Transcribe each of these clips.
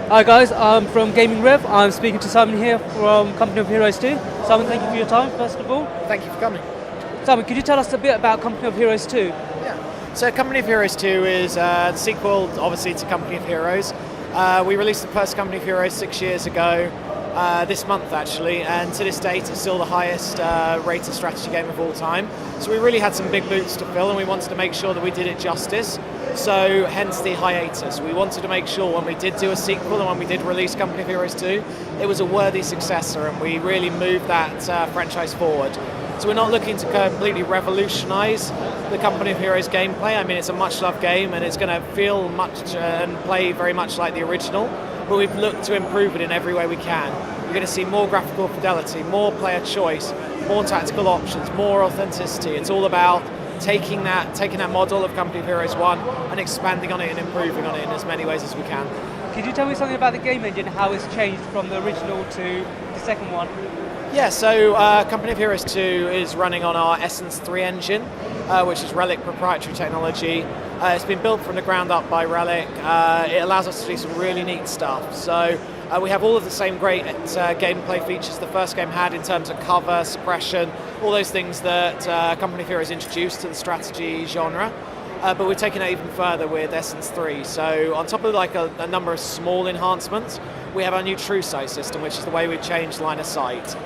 Hi guys, I'm from Gaming Rev. I'm speaking to Simon here from Company of Heroes 2. Simon, thank you for your time, first of all. Thank you for coming. Simon, could you tell us a bit about Company of Heroes 2? Yeah. So Company of Heroes 2 is the sequel, obviously, to Company of Heroes. We released the first Company of Heroes 6 years ago, this month actually, and to this date it's still the highest rated strategy game of all time. So we really had some big boots to fill and we wanted to make sure that we did it justice. So hence the hiatus. We wanted to make sure when we did do a sequel and when we did release Company of Heroes 2, it was a worthy successor and we really moved that franchise forward. So we're not looking to completely revolutionise the Company of Heroes gameplay. I mean, it's a much-loved game and it's going to feel much and play very much like the original, but we've looked to improve it in every way we can. You're going to see more graphical fidelity, more player choice, more tactical options, more authenticity. It's all about taking that model of Company of Heroes 1 and expanding on it and improving on it in as many ways as we can. Could you tell me something about the game engine, how it's changed from the original to the second one? Yeah, so Company of Heroes 2 is running on our Essence 3 engine, which is Relic proprietary technology. It's been built from the ground up by Relic. It allows us to do some really neat stuff. So we have all of the same great gameplay features the first game had in terms of cover, suppression, all those things that Company of Heroes introduced to the strategy genre. But we're taking it even further with Essence 3. So on top of like a number of small enhancements, we have our new True Sight system, which is the way we've changed line of sight.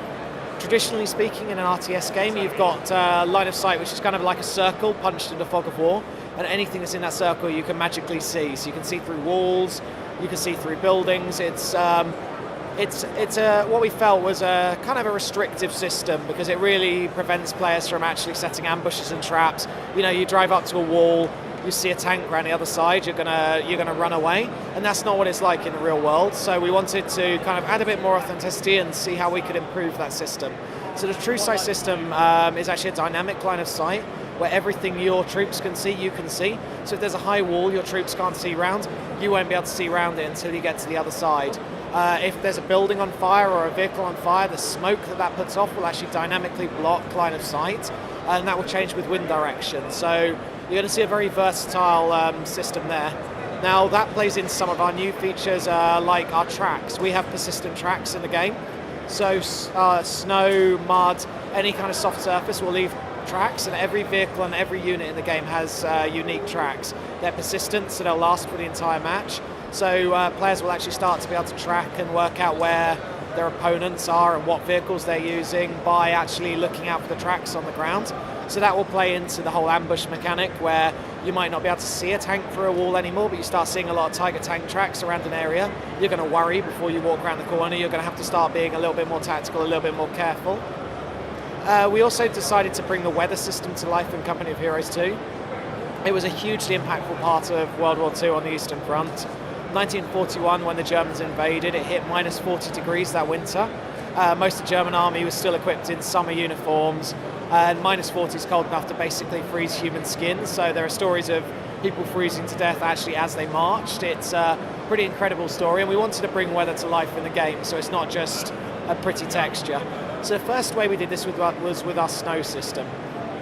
Traditionally speaking, in an RTS game, you've got line of sight, which is kind of like a circle punched into fog of war, and anything that's in that circle you can magically see. So you can see through walls, you can see through buildings. It's what we felt was a kind of a restrictive system because it really prevents players from actually setting ambushes and traps. You know, you drive up to a wall, you see a tank around the other side, you're gonna run away, and that's not what it's like in the real world. So we wanted to kind of add a bit more authenticity and see how we could improve that system. So the True Sight system is actually a dynamic line of sight where everything your troops can see, you can see. So if there's a high wall your troops can't see round, you won't be able to see round it until you get to the other side. If there's a building on fire or a vehicle on fire, the smoke that puts off will actually dynamically block line of sight, and that will change with wind direction. So you're going to see a very versatile system there. Now that plays into some of our new features like our tracks. We have persistent tracks in the game. So snow, mud, any kind of soft surface will leave tracks, and every vehicle and every unit in the game has unique tracks. They're persistent, so they'll last for the entire match. So players will actually start to be able to track and work out where their opponents are and what vehicles they're using by actually looking out for the tracks on the ground. So that will play into the whole ambush mechanic where you might not be able to see a tank through a wall anymore, but you start seeing a lot of Tiger tank tracks around an area. You're going to worry before you walk around the corner. You're going to have to start being a little bit more tactical, a little bit more careful. We also decided to bring the weather system to life in Company of Heroes 2. It was a hugely impactful part of World War II on the Eastern Front. 1941, when the Germans invaded, it hit minus 40 degrees that winter. Most of the German army was still equipped in summer uniforms, and minus 40 is cold enough to basically freeze human skin. So there are stories of people freezing to death actually as they marched. It's a pretty incredible story, and we wanted to bring weather to life in the game, so it's not just a pretty texture. So the first way we did this was with our snow system.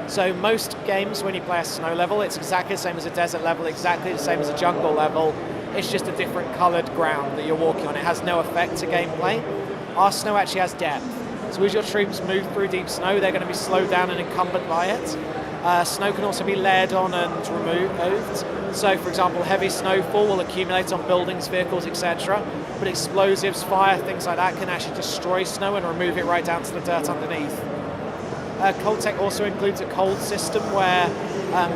So most games, when you play a snow level, it's exactly the same as a desert level, exactly the same as a jungle level. It's just a different coloured ground that you're walking on. It has no effect to gameplay. Our snow actually has depth. So as your troops move through deep snow, they're going to be slowed down and encumbered by it. Snow can also be layered on and removed. So for example, heavy snowfall will accumulate on buildings, vehicles, etc. But explosives, fire, things like that can actually destroy snow and remove it right down to the dirt underneath. Cold Tech also includes a cold system where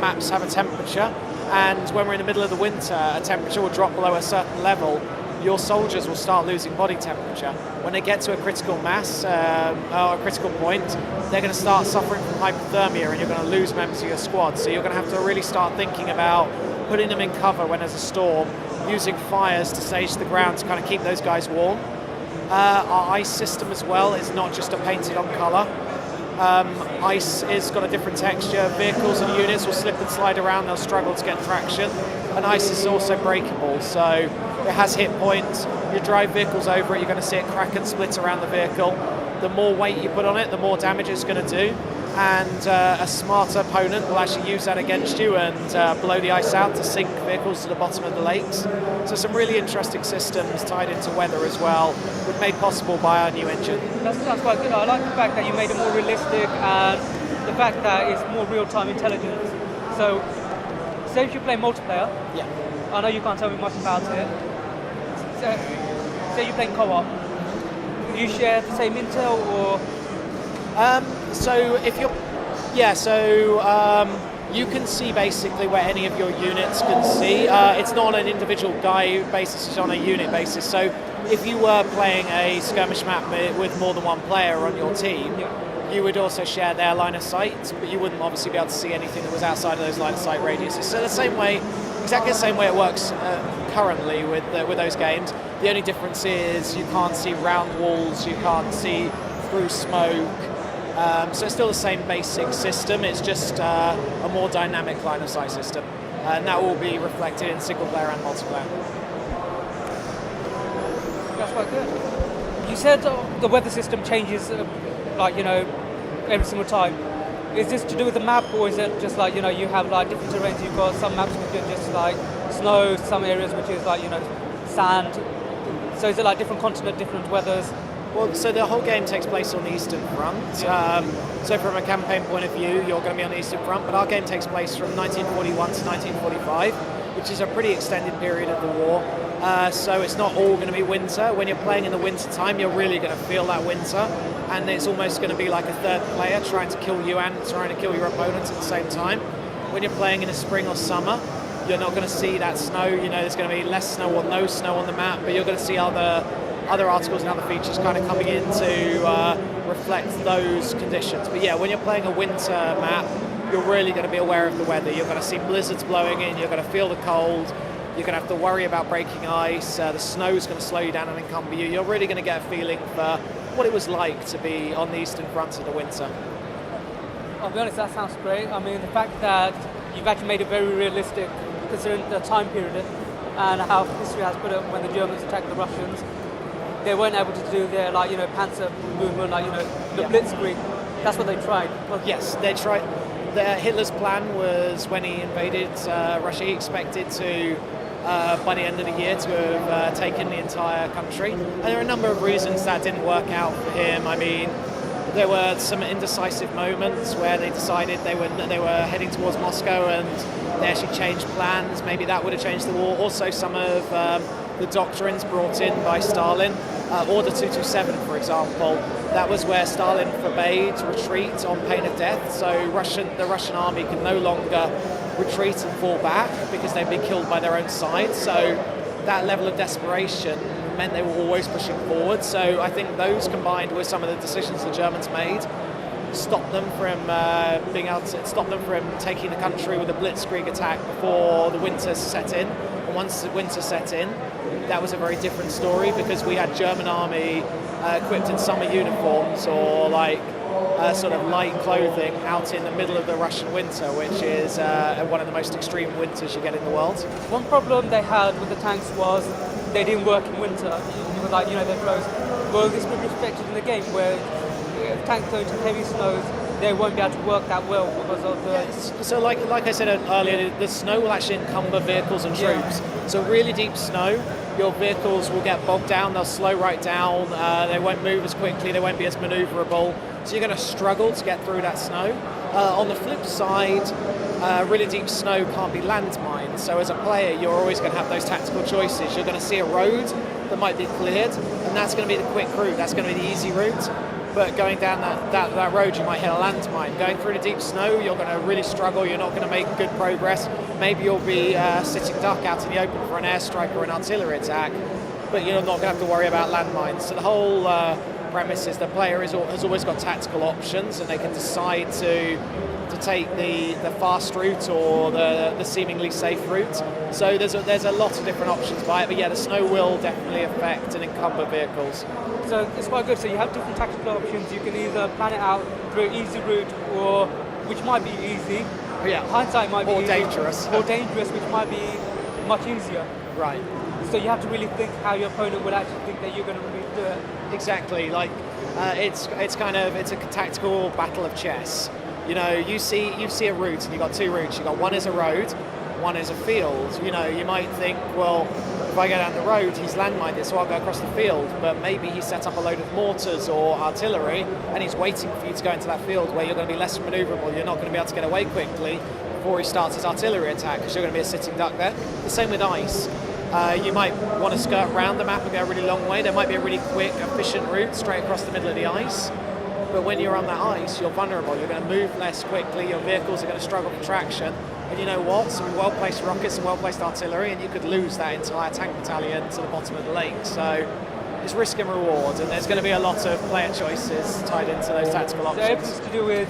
maps have a temperature, and when we're in the middle of the winter, a temperature will drop below a certain level. Your soldiers will start losing body temperature. When they get to a critical mass or a critical point, they're going to start suffering from hypothermia and you're going to lose members of your squad. So you're going to have to really start thinking about putting them in cover when there's a storm, using fires to sage the ground to kind of keep those guys warm. Our ice system as well is not just a painted on colour. Ice has got a different texture. Vehicles and units will slip and slide around, they'll struggle to get traction. And ice is also breakable, so it has hit points. You drive vehicles over it, you're going to see it crack and split around the vehicle. The more weight you put on it, the more damage it's going to do. and a smarter opponent will actually use that against you and blow the ice out to sink vehicles to the bottom of the lakes. So some really interesting systems tied into weather as well, made possible by our new engine. That's quite good. I like the fact that you made it more realistic and the fact that it's more real-time intelligence. So, say if you play multiplayer, yeah. I know you can't tell me much about it. So, say you're playing co-op, do you share the same intel or? So if you're, you can see basically where any of your units can see. It's not on an individual guy basis, it's on a unit basis. So if you were playing a skirmish map with more than one player on your team, you would also share their line of sight, but you wouldn't obviously be able to see anything that was outside of those line of sight radiuses. So the same way, exactly the same way it works currently with those games. The only difference is you can't see round walls, you can't see through smoke. So it's still the same basic system, it's just a more dynamic line of sight system. And that will be reflected in single player and multiplayer. That's quite good. You said the weather system changes, every single time. Is this to do with the map, or is it just you have different terrains? You've got some maps which are just snow, some areas which is sand. So is it different continent, different weathers? Well, so the whole game takes place on the Eastern Front. So from a campaign point of view, you're going to be on the Eastern Front, but our game takes place from 1941 to 1945, which is a pretty extended period of the war. So it's not all going to be winter. When you're playing in the winter time, you're really going to feel that winter, and it's almost going to be like a third player trying to kill you and trying to kill your opponents at the same time. When you're playing in the spring or summer, you're not going to see that snow. There's going to be less snow or no snow on the map, but you're going to see other articles and other features kind of coming in to reflect those conditions. But yeah, when you're playing a winter map, you're really going to be aware of the weather. You're going to see blizzards blowing in, you're going to feel the cold, you're going to have to worry about breaking ice, the snow's going to slow you down and encumber you. You're really going to get a feeling for what it was like to be on the Eastern Front in the winter. I'll be honest, that sounds great. I mean, the fact that you've actually made it very realistic, considering the time period and how history has put it when the Germans attacked the Russians. They weren't able to do their panzer movement, the Blitzkrieg. That's what they tried. Yes, they tried. Hitler's plan was when he invaded Russia, he expected to, by the end of the year, to have taken the entire country. And there are a number of reasons that didn't work out for him. I mean, there were some indecisive moments where they decided they were heading towards Moscow and they actually changed plans. Maybe that would have changed the war. Also, some of the doctrines brought in by Stalin. Order 227, for example, that was where Stalin forbade retreat on pain of death. So the Russian army can no longer retreat and fall back because they'd be killed by their own side. So that level of desperation meant they were always pushing forward. So I think those combined with some of the decisions the Germans made stopped them from taking the country with a blitzkrieg attack before the winter set in. And once the winter set in, that was a very different story because we had German army equipped in summer uniforms or sort of light clothing out in the middle of the Russian winter, which is one of the most extreme winters you get in the world. One problem they had with the tanks was they didn't work in winter. It was they froze. Well, this would be reflected in the game where if tanks go into heavy snows, they won't be able to work that well because of the... Yeah, so like I said earlier, the snow will actually encumber vehicles and troops. So really deep snow, your vehicles will get bogged down, they'll slow right down, they won't move as quickly, they won't be as manoeuvrable. So you're going to struggle to get through that snow. On the flip side, really deep snow can't be landmined. So as a player, you're always going to have those tactical choices. You're going to see a road that might be cleared, and that's going to be the quick route, that's going to be the easy route. But going down that road, you might hit a landmine. Going through the deep snow, you're going to really struggle. You're not going to make good progress. Maybe you'll be sitting duck out in the open for an airstrike or an artillery attack, but you're not going to have to worry about landmines. So the whole premise is the player has always got tactical options, and they can decide to take the fast route or the seemingly safe route. So there's a lot of different options by it. But yeah, the snow will definitely affect and encumber vehicles. So it's quite good. So you have different tactical options. You can either plan it out through an easy route, or which might be easy. Yeah. Hindsight might be or dangerous. Or dangerous, which might be much easier. Right. So you have to really think how your opponent would actually think that you're going to really do it. Exactly. It's a tactical battle of chess. You know, you see a route, and you've got two routes. You've got one is a road, one is a field. You know, you might think, well, if I go down the road, he's landmined it, so I'll go across the field. But maybe he set up a load of mortars or artillery, and he's waiting for you to go into that field where you're going to be less manoeuvrable. You're not going to be able to get away quickly before he starts his artillery attack, because you're going to be a sitting duck there. The same with ice. You might want to skirt around the map and go a really long way. There might be a really quick, efficient route straight across the middle of the ice. But when you're on that ice, you're vulnerable. You're going to move less quickly. Your vehicles are going to struggle for traction. And you know what? Some well-placed rockets and well-placed artillery, and you could lose that entire tank battalion to the bottom of the lake. So it's risk and reward, and there's going to be a lot of player choices tied into those tactical options. So everything's to do with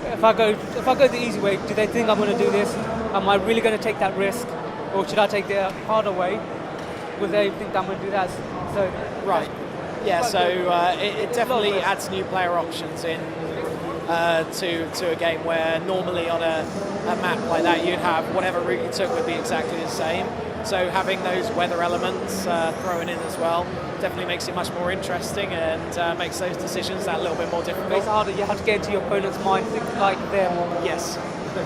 if I go the easy way, do they think I'm going to do this? Am I really going to take that risk, or should I take the harder way? Will they think I'm going to do that? So right. Yeah, so it definitely adds new player options in to a game where normally on a map like that you'd have whatever route you took would be exactly the same. So having those weather elements thrown in as well definitely makes it much more interesting and makes those decisions that little bit more difficult. It's harder, you have to get into your opponent's mind, think like them. Yes.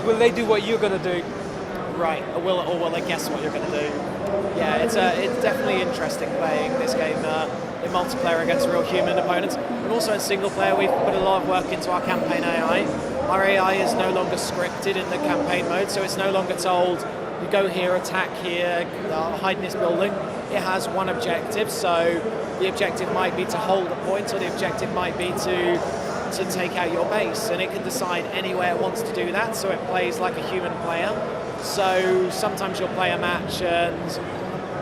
Will they do what you're going to do? Right, or will they guess what you're going to do? Yeah, it's definitely interesting playing this game in multiplayer against real human opponents. And also in single player, we've put a lot of work into our campaign AI. Our AI is no longer scripted in the campaign mode, so it's no longer told, you go here, attack here, hide in this building. It has one objective, so the objective might be to hold a point, or the objective might be to take out your base, and it can decide anywhere it wants to do that, so it plays like a human player. So sometimes you'll play a match and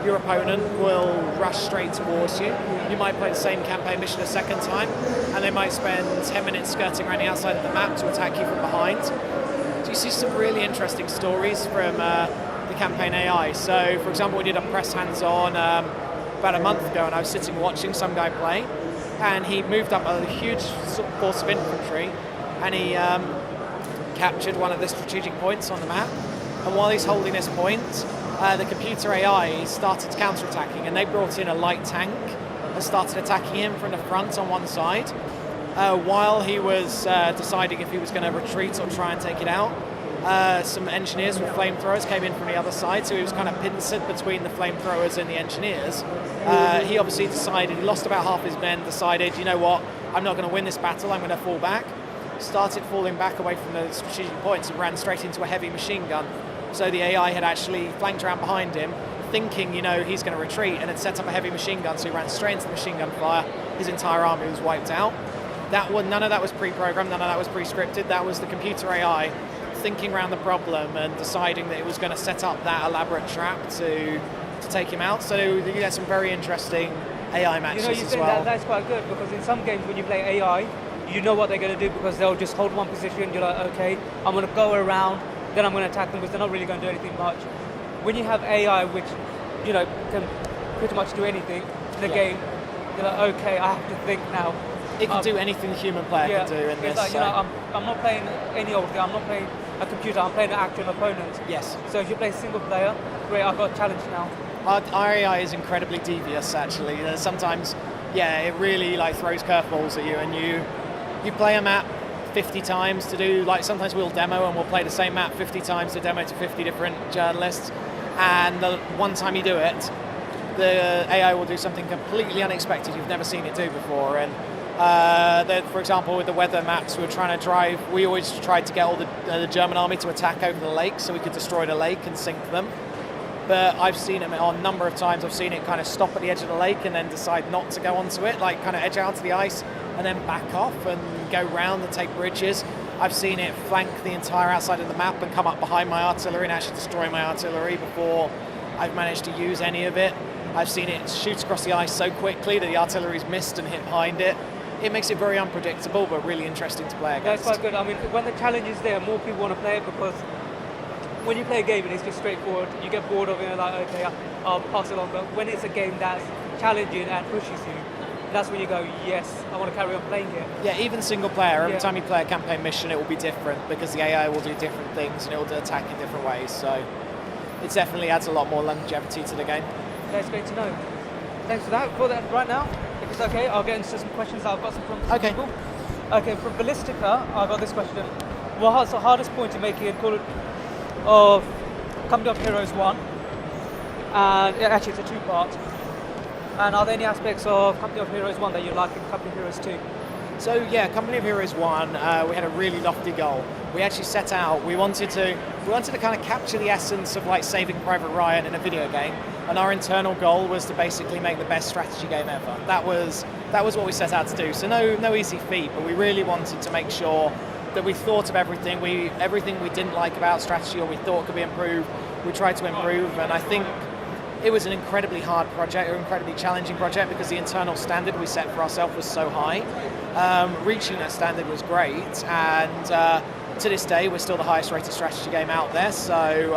your opponent will rush straight towards you. You might play the same campaign mission a second time, and they might spend 10 minutes skirting around the outside of the map to attack you from behind. So you see some really interesting stories from the campaign AI. So, for example, we did a press hands-on about a month ago, and I was sitting watching some guy play, and he moved up a huge force of infantry, and he captured one of the strategic points on the map. And while he's holding this point, the computer AI started counter-attacking, and they brought in a light tank and started attacking him from the front on one side. While he was deciding if he was going to retreat or try and take it out, some engineers with flamethrowers came in from the other side, so he was kind of pincered between the flamethrowers and the engineers. He obviously decided, he lost about half his men, decided, you know what, I'm not going to win this battle, I'm going to fall back. Started falling back away from the strategic points and ran straight into a heavy machine gun. So the AI had actually flanked around behind him, thinking, you know, he's going to retreat, and had set up a heavy machine gun, so he ran straight into the machine gun fire. His entire army was wiped out. None of that was pre-programmed, none of that was pre-scripted. That was the computer AI thinking around the problem and deciding that it was going to set up that elaborate trap to take him out. So you get some very interesting AI matches as well. That's quite good, because in some games when you play AI, you know what they're going to do, because they'll just hold one position. You're like, okay, I'm going to go around, then I'm going to attack them, because they're not really going to do anything much. When you have AI, which, you know, can pretty much do anything in the game, you're like, okay, I have to think now. It can do anything the human player can do in this. Like, you know, I'm not playing any old game, I'm not playing a computer, I'm playing an actual opponent. Yes. So if you play single player, great, I've got a challenge now. Our AI is incredibly devious, actually. Sometimes, it really like throws curveballs at you, and you play a map 50 times to do, like, sometimes we'll demo and we'll play the same map 50 times to demo to 50 different journalists, and the one time you do it, the AI will do something completely unexpected you've never seen it do before. And for example, with the weather maps, we always tried to get all the German army to attack over the lake so we could destroy the lake and sink them. But I've seen it on a number of times. I've seen it kind of stop at the edge of the lake and then decide not to go onto it, like kind of edge out to the ice and then back off and go round and take bridges. I've seen it flank the entire outside of the map and come up behind my artillery and actually destroy my artillery before I've managed to use any of it. I've seen it shoot across the ice so quickly that the artillery's missed and hit behind it. It makes it very unpredictable, but really interesting to play against. That's quite good. I mean, when the challenge is there, more people want to play it, because when you play a game and it's just straightforward, you get bored of it and like, okay, I'll pass it on. But when it's a game that's challenging and pushes you, that's when you go, yes, I want to carry on playing it. Yeah, even single player, every time you play a campaign mission, it will be different, because the AI will do different things and it will attack in different ways. So it definitely adds a lot more longevity to the game. That's great to know. Thanks for that. For that, right now, if it's okay, I'll get into some questions that I've got from people. Okay, from Ballistica, I've got this question. what's the hardest point in making a Call of Company of Heroes 1? And actually, it's a two-part. And are there any aspects of Company of Heroes 1 that you like in Company of Heroes 2? So yeah, Company of Heroes 1, we had a really lofty goal. We actually set out, we wanted to kind of capture the essence of like Saving Private Ryan in a video game, and our internal goal was to basically make the best strategy game ever. That was what we set out to do. So no easy feat, but we really wanted to make sure that we thought of everything we didn't like about strategy or we thought could be improved, we tried to improve, and I think it was an incredibly hard project, an incredibly challenging project, because the internal standard we set for ourselves was so high. Reaching that standard was great, and to this day we're still the highest rated strategy game out there. So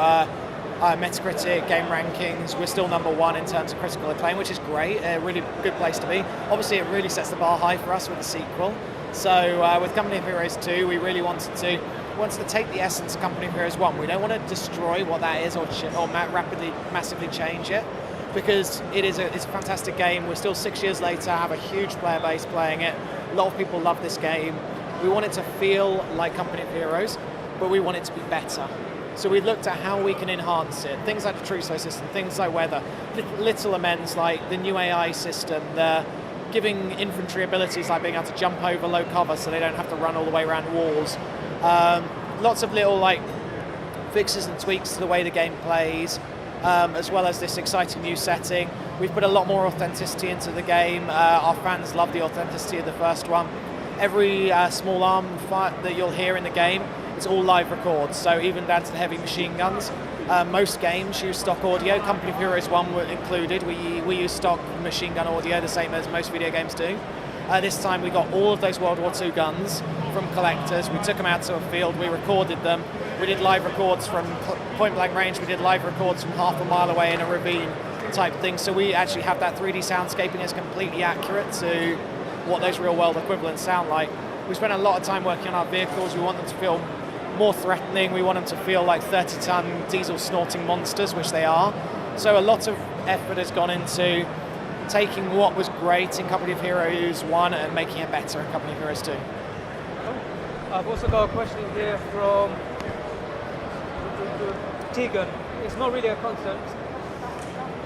Metacritic, game rankings, we're still number one in terms of critical acclaim, which is great, a really good place to be. Obviously it really sets the bar high for us with the sequel. So with Company of Heroes 2, we really wanted to take the essence of Company of Heroes 1. We don't want to destroy what that is or massively change it, because it's a fantastic game. We're still 6 years later, have a huge player base playing it. A lot of people love this game. We want it to feel like Company of Heroes, but we want it to be better. So we looked at how we can enhance it. Things like the true slow system, things like weather, little amends like the new AI system, the giving infantry abilities like being able to jump over low cover so they don't have to run all the way around walls. Lots of little like fixes and tweaks to the way the game plays, as well as this exciting new setting. We've put a lot more authenticity into the game. Our fans love the authenticity of the first one. Every small arm fight that you'll hear in the game, it's all live records, so even down to the heavy machine guns. Most games use stock audio. Company of Heroes 1 were included. We use stock machine gun audio, the same as most video games do. This time we got all of those World War II guns from collectors. We took them out to a field, we recorded them. We did live records from point blank range, we did live records from half a mile away in a ravine type thing. So we actually have that 3D soundscaping is completely accurate to what those real world equivalents sound like. We spent a lot of time working on our vehicles. We want them to feel more threatening. We want them to feel like 30-ton diesel snorting monsters, which they are. So a lot of effort has gone into taking what was great in Company of Heroes 1 and making it better in Company of Heroes 2. I've also got a question here from Tegan. It's not really a concept.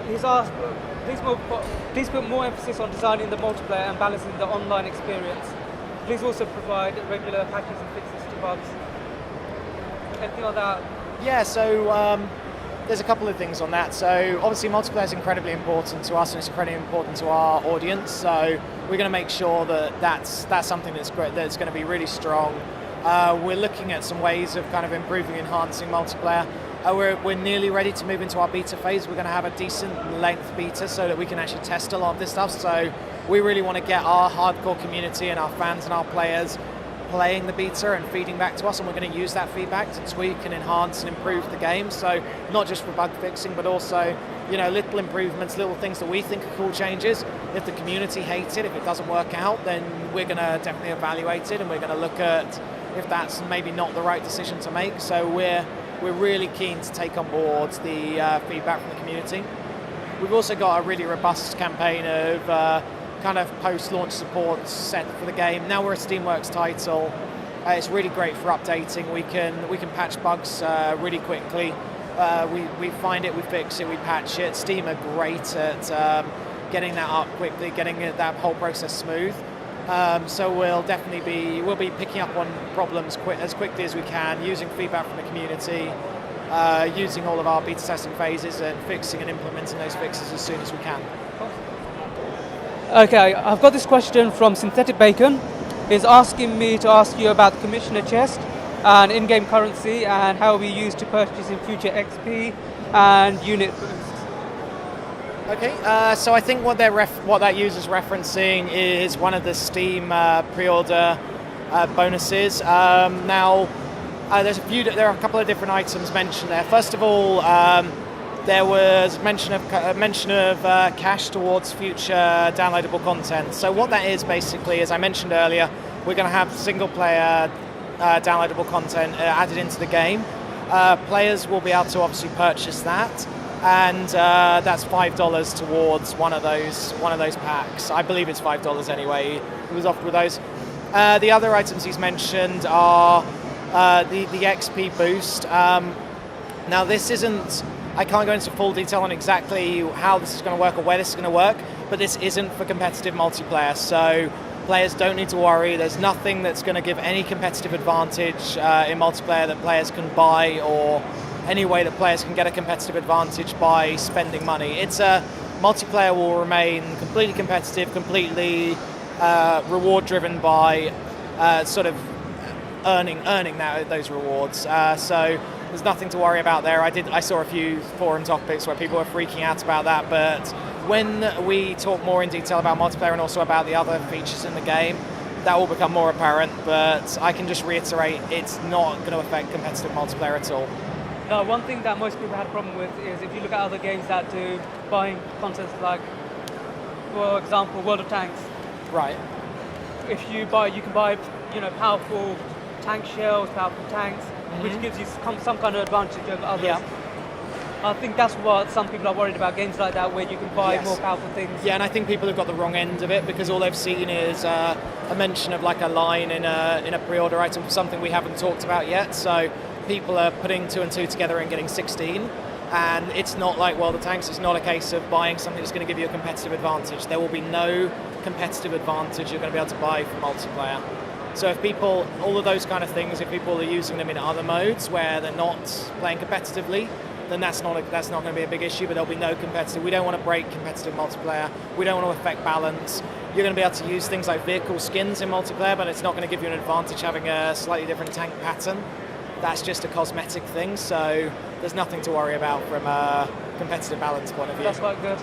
He's asked, please put more emphasis on designing the multiplayer and balancing the online experience. Please also provide regular patches and fixes to bugs. Anything like that? Yeah, so there's a couple of things on that. So obviously multiplayer is incredibly important to us and it's incredibly important to our audience. So we're going to make sure that that's something that's great, that's going to be really strong. We're looking at some ways of kind of improving, enhancing multiplayer. We're nearly ready to move into our beta phase. We're going to have a decent length beta so that we can actually test a lot of this stuff. So we really want to get our hardcore community and our fans and our players playing the beta and feeding back to us, and we're going to use that feedback to tweak and enhance and improve the game. So not just for bug fixing, but also, you know, little improvements, little things that we think are cool changes. If the community hates it, if it doesn't work out, then we're going to definitely evaluate it and we're going to look at if that's maybe not the right decision to make. So we're really keen to take on board the feedback from the community. We've also got a really robust campaign of kind of post-launch support set for the game. Now we're a Steamworks title. It's really great for updating. We can patch bugs really quickly. We find it, we fix it, we patch it. Steam are great at getting that up quickly, getting that whole process smooth. So we'll be picking up on problems as quickly as we can, using feedback from the community, using all of our beta testing phases and fixing and implementing those fixes as soon as we can. Okay, I've got this question from Synthetic Bacon. He's asking me to ask you about the Commissioner chest and in-game currency and how we use to purchase in future XP and unit boosts. Okay, so I think what that user's referencing is one of the Steam pre-order bonuses. Now, there are a couple of different items mentioned there. First of all, there was mention of cash towards future downloadable content. So what that is basically, as I mentioned earlier, we're going to have single-player downloadable content added into the game. Players will be able to obviously purchase that, and that's $5 towards one of those packs. I believe it's $5 anyway. He was offered with those. The other items he's mentioned are the XP boost. Now this isn't, I can't go into full detail on exactly how this is going to work or where this is going to work, but this isn't for competitive multiplayer, so players don't need to worry. There's nothing that's going to give any competitive advantage in multiplayer that players can buy, or any way that players can get a competitive advantage by spending money. It's multiplayer will remain completely competitive, completely reward driven by sort of earning those rewards. So there's nothing to worry about there. I saw a few forum topics where people were freaking out about that, but when we talk more in detail about multiplayer and also about the other features in the game, that will become more apparent, but I can just reiterate, it's not going to affect competitive multiplayer at all. Now, one thing that most people had a problem with is if you look at other games that do buying contents, like, for example, World of Tanks. Right. If you buy, you can buy, powerful tank shells, powerful tanks, which gives you some kind of advantage over others. Yeah. I think that's what some people are worried about, games like that where you can buy Yes. more powerful things. Yeah, and I think people have got the wrong end of it, because all they've seen is a mention of like a line in a pre-order item for something we haven't talked about yet. So people are putting 2 and 2 together and getting 16. And it's not like World of Tanks. It's not a case of buying something that's going to give you a competitive advantage. There will be no competitive advantage you're going to be able to buy for multiplayer. So if people, all of those kind of things, if people are using them in other modes where they're not playing competitively, then that's not going to be a big issue, but there'll be no competitive. We don't want to break competitive multiplayer. We don't want to affect balance. You're going to be able to use things like vehicle skins in multiplayer, but it's not going to give you an advantage having a slightly different tank pattern. That's just a cosmetic thing, so there's nothing to worry about from a competitive balance point of view. That's quite good.